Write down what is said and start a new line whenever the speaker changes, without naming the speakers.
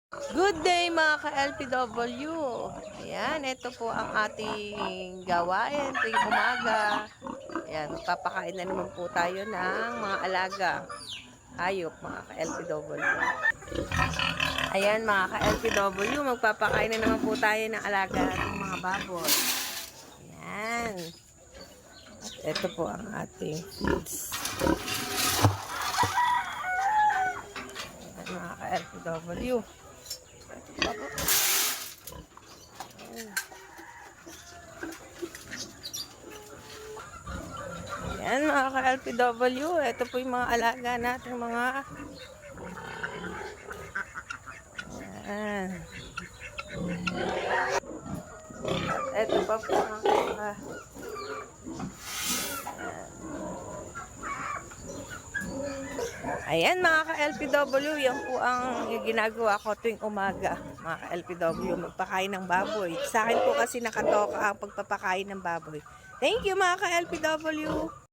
Good day mga ka-LPW. Ayan, ito po ang ating gawain tuwing umaga. Ayan, magpapakain na naman po tayo ng mga alaga. Hayop mga ka-LPW. Ayan mga ka-LPW, magpapakain na naman po tayo ng alaga ng mga baboy. Ayan. At ito po ang ating feeds. Ayan mga ka-LPW. Ayan mga ka-LPW, ito po yung mga alaga natin mga ayan. At ito pa po ang ayan mga ka-LPW, yan po ang ginagawa ko tuwing umaga mga ka-LPW, magpakain ng baboy. Sa akin po kasi nakatoka ang pagpapakain ng baboy. Thank you mga ka-LPW.